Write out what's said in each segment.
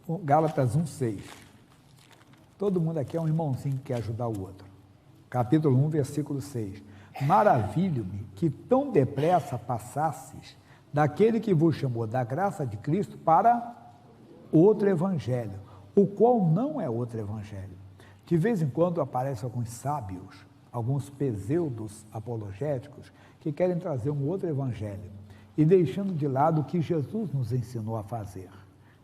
Gálatas 1:6. Todo mundo aqui é um irmãozinho que quer ajudar o outro. Capítulo 1, versículo 6. Maravilho-me que tão depressa passasses daquele que vos chamou da graça de Cristo para outro evangelho, o qual não é outro evangelho. De vez em quando aparecem alguns sábios, alguns pseudos apologéticos, que querem trazer um outro evangelho e deixando de lado o que Jesus nos ensinou a fazer.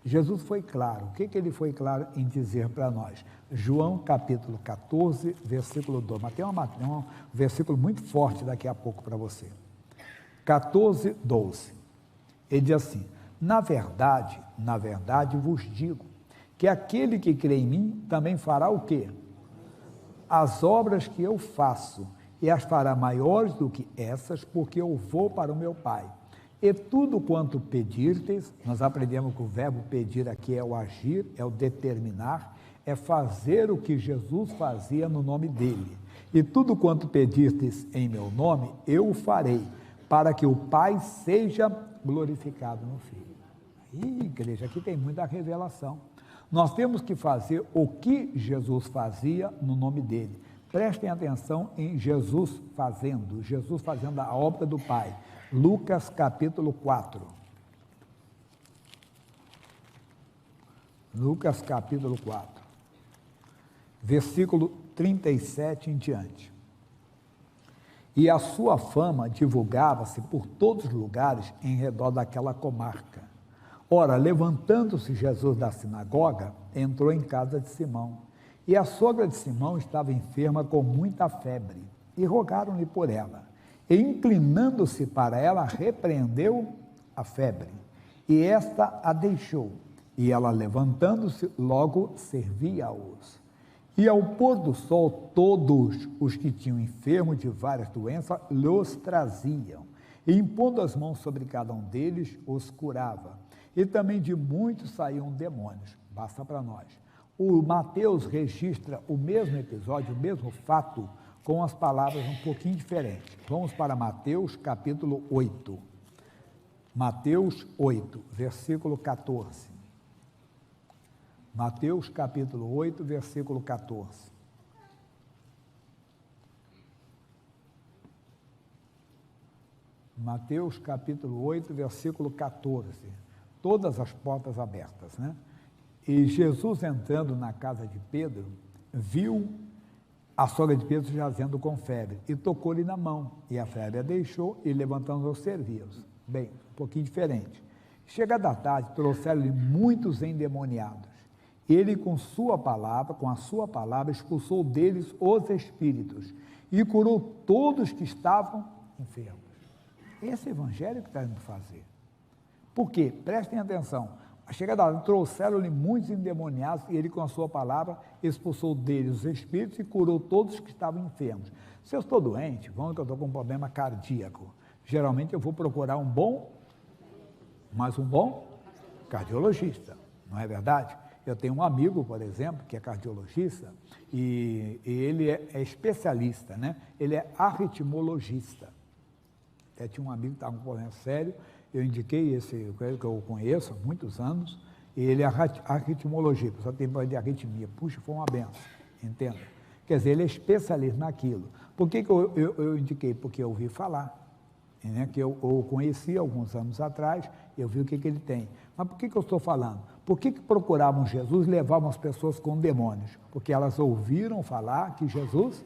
Jesus foi claro. O que ele foi claro em dizer para nós? João capítulo 14, versículo 2. Mas tem um versículo muito forte daqui a pouco para você. 14, 12. Ele diz assim: na verdade vos digo, que aquele que crê em mim também fará o quê? As obras que eu faço, e as fará maiores do que essas, porque eu vou para o meu Pai. E tudo quanto pedirdes, nós aprendemos que o verbo pedir aqui é o agir, é o determinar, é fazer o que Jesus fazia no nome dele. E tudo quanto pedirdes em meu nome, eu o farei, para que o Pai seja glorificado no Filho. Ih, igreja, aqui tem muita revelação. Nós temos que fazer o que Jesus fazia no nome dele. Prestem atenção em Jesus fazendo a obra do Pai. Lucas capítulo 4. Lucas capítulo 4. Versículo 37 em diante. E a sua fama divulgava-se por todos os lugares em redor daquela comarca. Ora, levantando-se Jesus da sinagoga, entrou em casa de Simão. E a sogra de Simão estava enferma com muita febre, e rogaram-lhe por ela. E inclinando-se para ela, repreendeu a febre, e esta a deixou. E ela, levantando-se, logo servia-os. E ao pôr do sol, todos os que tinham enfermos de várias doenças, lhes traziam. E impondo as mãos sobre cada um deles, os curava. E também de muitos saíam demônios. Basta para nós. O Mateus registra o mesmo episódio, o mesmo fato, com as palavras um pouquinho diferentes. Vamos para Mateus capítulo 8. Mateus 8, versículo 14. Mateus capítulo 8, versículo 14. Mateus capítulo 8, versículo 14. Todas as portas abertas, né? E Jesus, entrando na casa de Pedro, viu a sogra de Pedro jazendo com febre, e tocou-lhe na mão, e a febre a deixou, e levantando-os serviu-os. Bem, um pouquinho diferente. Chegada a tarde, trouxeram-lhe muitos endemoniados. Ele, com a sua palavra, expulsou deles os espíritos, e curou todos que estavam enfermos. Esse evangelho que está indo fazer. Por quê? Prestem atenção. A chegada da trouxeram-lhe muitos endemoniados, e ele, com a sua palavra, expulsou deles os espíritos e curou todos que estavam enfermos. Se eu estou doente, vamos que eu estou com um problema cardíaco, geralmente eu vou procurar um bom cardiologista, não é verdade? Eu tenho um amigo, por exemplo, que é cardiologista, e ele é especialista, né? Ele é arritmologista. Até tinha um amigo que estava com um problema sério. Eu indiquei esse que eu conheço há muitos anos, e ele é arritmologista, só tem problema de arritmia. Puxa, foi uma benção, entenda. Quer dizer, ele é especialista naquilo. Por que eu indiquei? Porque eu ouvi falar, né? Que eu conheci alguns anos atrás, eu vi o que ele tem. Mas por que eu estou falando? Por que procuravam Jesus e levavam as pessoas com demônios? Porque elas ouviram falar que Jesus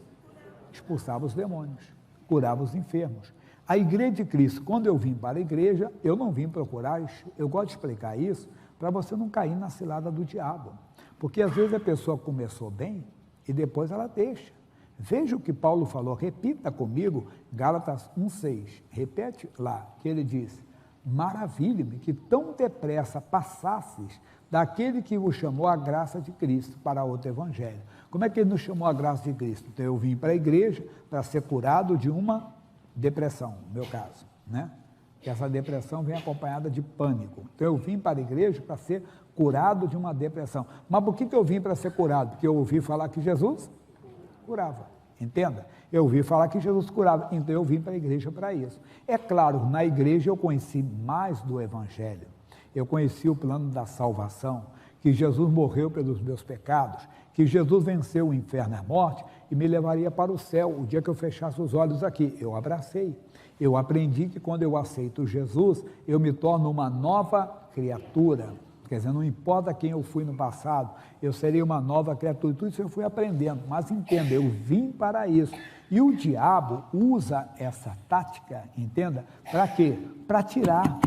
expulsava os demônios, curava os enfermos. A igreja de Cristo, quando eu vim para a igreja, eu não vim procurar, eu gosto de explicar isso, para você não cair na cilada do diabo. Porque às vezes a pessoa começou bem e depois ela deixa. Veja o que Paulo falou, repita comigo, Gálatas 1,6. Repete lá, que ele diz: maravilha-me que tão depressa passasses daquele que vos chamou a graça de Cristo para outro evangelho. Como é que ele nos chamou a graça de Cristo? Então eu vim para a igreja para ser curado de uma depressão, no meu caso, né? Que essa depressão vem acompanhada de pânico. Então eu vim para a igreja para ser curado de uma depressão. Mas por que eu vim para ser curado? Porque eu ouvi falar que Jesus curava, entenda? Eu ouvi falar que Jesus curava, então eu vim para a igreja para isso. É claro, na igreja eu conheci mais do evangelho. Eu conheci o plano da salvação, que que Jesus morreu pelos meus pecados, que Jesus venceu o inferno e a morte e me levaria para o céu o dia que eu fechasse os olhos aqui. Eu abracei. Eu aprendi que quando eu aceito Jesus, eu me torno uma nova criatura. Quer dizer, não importa quem eu fui no passado, eu serei uma nova criatura. Tudo isso eu fui aprendendo. Mas entenda, eu vim para isso. E o diabo usa essa tática, entenda, para quê? Para tirar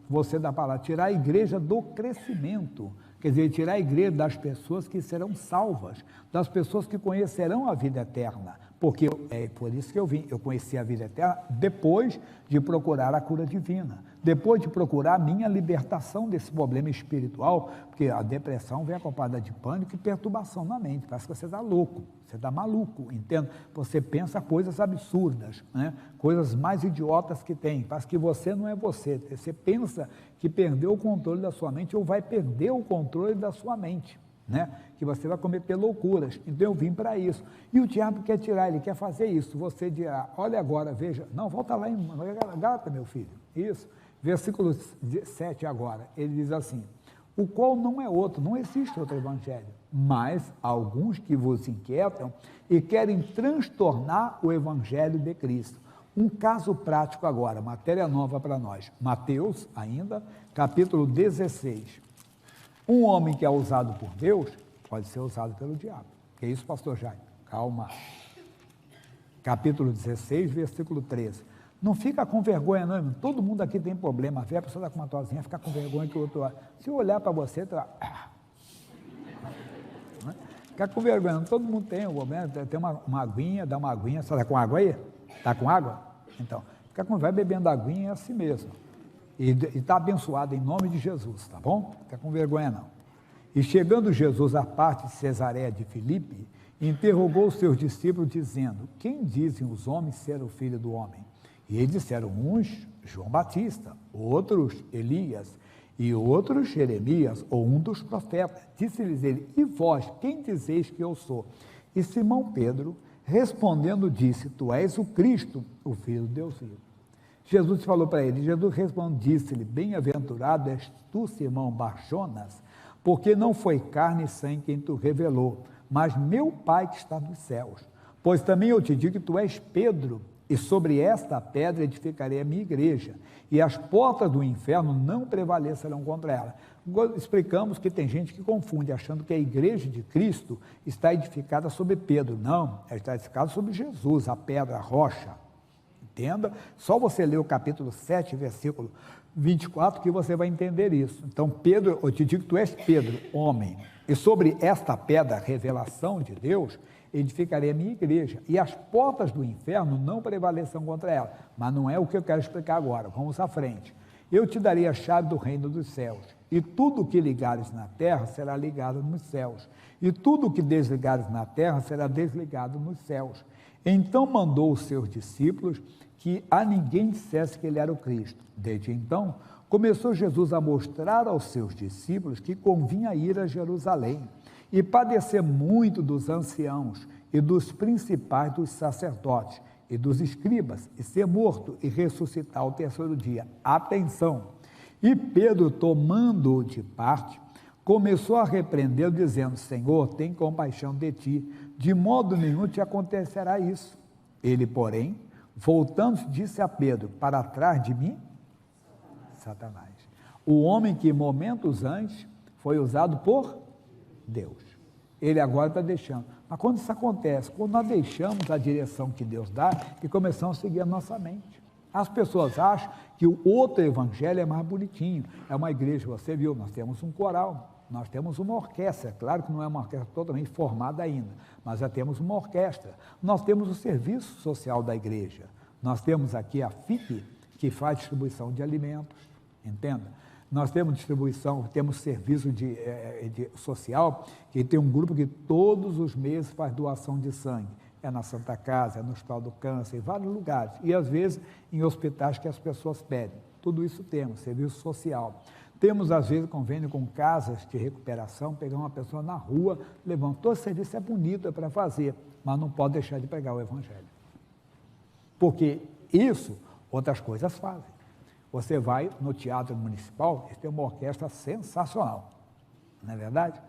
você da palavra, tirar a igreja do crescimento. Quer dizer, tirar a igreja das pessoas que serão salvas, das pessoas que conhecerão a vida eterna. Porque é por isso que eu vim, eu conheci a vida eterna depois de procurar a cura divina, depois de procurar a minha libertação desse problema espiritual, porque a depressão vem acompanhada de pânico e perturbação na mente, parece que você está louco, você está maluco, entende? Você pensa coisas absurdas, né? Coisas mais idiotas que tem, parece que você não é você, você pensa que perdeu o controle da sua mente ou vai perder o controle da sua mente, né? Que você vai cometer loucuras. Então eu vim para isso. E o diabo quer tirar, ele quer fazer isso. Você dirá, olha agora, veja, não, volta lá em Gálatas, meu filho, isso, versículo 7 agora, ele diz assim, o qual não é outro, não existe outro evangelho, mas alguns que vos inquietam e querem transtornar o evangelho de Cristo. Um caso prático agora, matéria nova para nós, Mateus ainda, capítulo 16, um homem que é usado por Deus, pode ser usado pelo diabo. Que isso, pastor Jaime? Calma. Capítulo 16, versículo 13. Não fica com vergonha, não, irmão. Todo mundo aqui tem problema. Vê a pessoa está com uma tosinha, fica com vergonha que o outro... Se eu olhar para você, tu vai... Fica com vergonha. Não, todo mundo tem um problema. Tem uma aguinha, dá uma aguinha. Você está com água aí? Está com água? Então, vai bebendo aguinha, é assim mesmo. E está abençoado em nome de Jesus, tá bom? Não fica com vergonha, não. E chegando Jesus à parte de Cesareia de Filipe, interrogou os seus discípulos, dizendo, quem dizem os homens ser o Filho do Homem? E eles disseram, uns João Batista, outros Elias, e outros Jeremias, ou um dos profetas. Disse-lhes ele, e vós, quem dizeis que eu sou? E Simão Pedro, respondendo, disse, tu és o Cristo, o Filho de Deus vivo. Jesus falou para ele, Jesus respondeu, disse-lhe, bem-aventurado és tu, Simão Barjonas, porque não foi carne e sangue quem tu revelou, mas meu Pai que está nos céus. Pois também eu te digo que tu és Pedro, e sobre esta pedra edificarei a minha igreja, e as portas do inferno não prevalecerão contra ela. Explicamos que tem gente que confunde, achando que a igreja de Cristo está edificada sobre Pedro. Não, ela está edificada sobre Jesus, a pedra, a rocha. Entenda? Só você ler o capítulo 7, versículo 24, que você vai entender isso. Então, Pedro, eu te digo que tu és Pedro, homem, e sobre esta pedra, a revelação de Deus, edificarei a minha igreja, e as portas do inferno não prevalecerão contra ela. Mas não é o que eu quero explicar agora, vamos à frente. Eu te darei a chave do reino dos céus, e tudo o que ligares na terra será ligado nos céus, e tudo o que desligares na terra será desligado nos céus. Então mandou os seus discípulos que a ninguém dissesse que ele era o Cristo. Desde então, começou Jesus a mostrar aos seus discípulos que convinha ir a Jerusalém e padecer muito dos anciãos e dos principais dos sacerdotes e dos escribas, e ser morto e ressuscitar ao terceiro dia. Atenção! E Pedro, tomando-o de parte, começou a repreendê-lo, dizendo, Senhor, tem compaixão de ti, de modo nenhum te acontecerá isso. Ele, porém, voltando-se, disse a Pedro, para trás de mim, Satanás. O homem que momentos antes foi usado por Deus. Ele agora está deixando. Mas quando isso acontece? Quando nós deixamos a direção que Deus dá e começamos a seguir a nossa mente. As pessoas acham que o outro evangelho é mais bonitinho. É uma igreja, você viu, nós temos um coral, nós temos uma orquestra. Claro que não é uma orquestra totalmente formada ainda, mas já temos uma orquestra. Nós temos o serviço social da igreja. Nós temos aqui a FIP, que faz distribuição de alimentos, entenda? Nós temos distribuição, temos serviço de social, que tem um grupo que todos os meses faz doação de sangue. É na Santa Casa, é no Hospital do Câncer, em vários lugares. E, às vezes, em hospitais que as pessoas pedem. Tudo isso temos, serviço social. Temos, às vezes, convênio com casas de recuperação, pegar uma pessoa na rua, levando. Todo serviço é bonito, é para fazer, mas não pode deixar de pregar o Evangelho. Porque isso, outras coisas fazem. Você vai no Teatro Municipal, eles têm uma orquestra sensacional. não é verdade?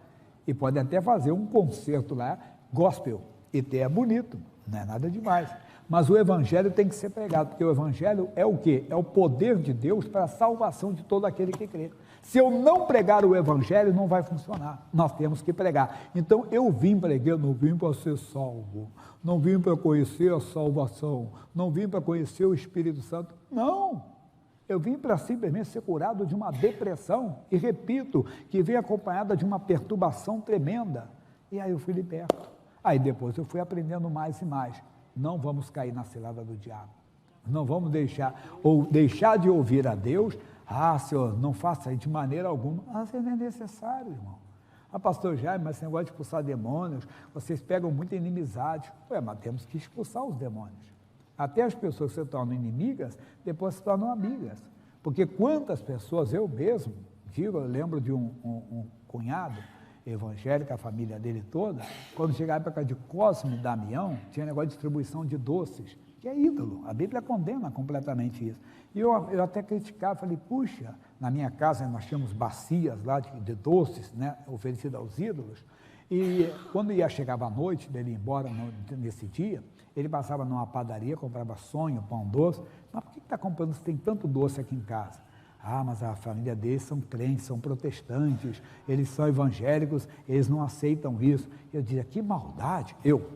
E podem até fazer um concerto lá, gospel, e ter é bonito, não é nada demais. Mas o evangelho tem que ser pregado, porque o evangelho é o quê? É o poder de Deus para a salvação de todo aquele que crê. Se eu não pregar o evangelho, não vai funcionar. Nós temos que pregar. Então, eu vim pregar, não vim para ser salvo, não vim para conhecer a salvação, não vim para conhecer o Espírito Santo. Não! Eu vim para simplesmente ser curado de uma depressão, e repito, que veio acompanhada de uma perturbação tremenda. E aí eu fui liberto. Aí depois eu fui aprendendo mais e mais. Não vamos cair na cilada do diabo. Não vamos deixar de ouvir a Deus. Ah, Senhor, não faça isso de maneira alguma. Às vezes é necessário, irmão. Ah, pastor Jaime, mas esse negócio de expulsar demônios, vocês pegam muita inimizade. Ué, mas temos que expulsar os demônios. Até as pessoas que se tornam inimigas, depois se tornam amigas. Porque quantas pessoas, eu mesmo, eu lembro de um cunhado evangélico, a família dele toda, quando chegava a época de Cosme e Damião, tinha negócio de distribuição de doces, que é ídolo. A Bíblia condena completamente isso. E eu até criticava, falei, puxa, na minha casa nós tínhamos bacias lá de doces, né, oferecidas aos ídolos, e quando chegava a noite, dele ir embora nesse dia, ele passava numa padaria, comprava sonho, pão doce. Mas por que está comprando se tem tanto doce aqui em casa? Ah, mas a família deles são crentes, são protestantes, eles são evangélicos, eles não aceitam isso. Eu dizia, que maldade. Eu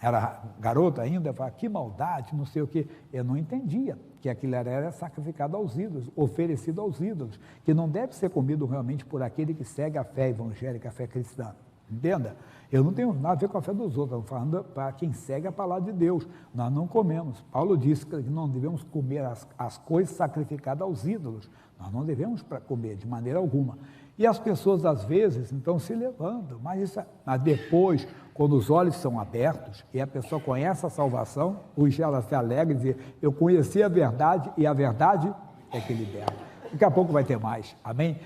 era garoto ainda, eu falava, que maldade, não sei o quê. Eu não entendia que aquilo era sacrificado aos ídolos, oferecido aos ídolos, que não deve ser comido realmente por aquele que segue a fé evangélica, a fé cristã. Entenda? Eu não tenho nada a ver com a fé dos outros, estou falando para quem segue a palavra de Deus. Nós não comemos. Paulo disse que não devemos comer as coisas sacrificadas aos ídolos. Nós não devemos comer de maneira alguma. E as pessoas, às vezes, então se levantam, mas depois, quando os olhos são abertos e a pessoa conhece a salvação, hoje ela se alegra e diz, eu conheci a verdade e a verdade é que liberta. Daqui a pouco vai ter mais, amém?